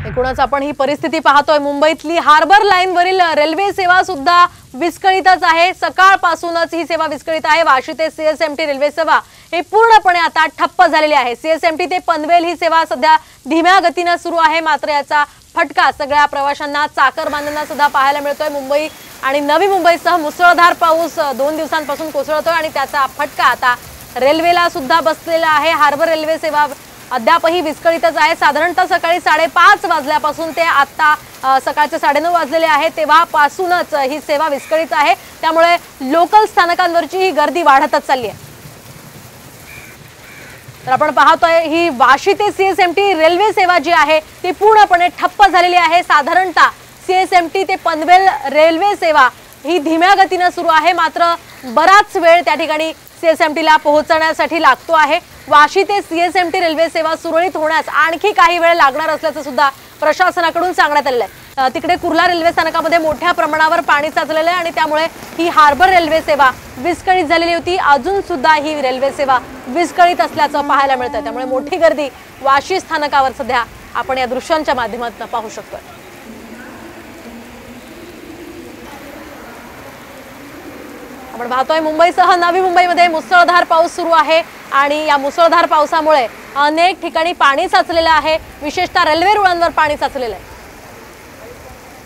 एकूणच आपण ही परिस्थिती पाहतोय। मुंबईतली हार्बर लाईन वरील रेल्वे सेवा सुद्धा विस्कळीतच आहे। सकाळपासूनच ही सेवा विस्कळीत आहे। वाशी ते सीएसएमटी रेल्वे सेवा हे पूर्णपणे आता ठप्प झालेली आहे। सीएसएमटी ते पनवेल ही सेवा सध्या धीम्या गतीने सुरू आहे, मात्र याचा फटका सगळ्या प्रवाशांना, चाकरमान्यांना सुद्धा पाहायला मिळतोय। मुंबई आणि नवी मुंबईसह मुसळधार पाऊस 2 दिवसांपासून कोसळतोय आणि त्याचा फटका आता रेल्वेला सुद्धा बसलेला आहे। हार्बर रेल्वे सेवा अद्यापही विस्कळीतच आहे। साधारणतः सकाळी 5:30 वाजल्यापासून ते आता सकाळचे 9:30 वाजलेले आहेत तेव्हापासूनच ही सेवा विस्कळीत आहे। त्यामुळे लोकल स्थानकांवरची ही गर्दी वाढतच चालली आहे। तर आपण पाहतोय ही वाशी ते सीएसएमटी रेल्वे सेवा जी आहे ती पूर्णपणे ठप्प झालेली आहे। साधारणतः सीएसएमटी ते पनवेल रेल्वे सेवा ही धीम्या गतीने सुरू आहे, मात्र बराच वेळ त्या ठिकाणी सीएसएमटीला पोहोचण्यासाठी लागतो आहे। वाशी ते सीएसएमटी रेल्वे सेवा सुरळीत होण्यास आणखी काही वेळ लागणार असल्याचं सुद्धा प्रशासनाकडून सांगण्यात आलेलं आहे। तिकडे कुर्ला रेल्वे स्थानकामध्ये मोठ्या प्रमाणावर पाणी साचलेलं आहे आणि त्यामुळे ही हार्बर रेल्वे सेवा विस्कळीत झालेली होती। अजून सुद्धा ही रेल्वे सेवा विस्कळीत असल्याचं पाहायला मिळतंय। त्यामुळे मोठी गर्दी वाशी स्थानकावर सध्या आपण या दृश्यांच्या माध्यमातून पाहू शकतोय। आपण पाहतोय मुंबईसह नवी मुंबईमध्ये मुसळधार पाऊस सुरू आहे आणि या मुसळधार पावसामुळे अनेक ठिकाणी पाणी साचलेलं आहे। विशेषतः रेल्वे रुळांवर पाणी साचलेलं आहे।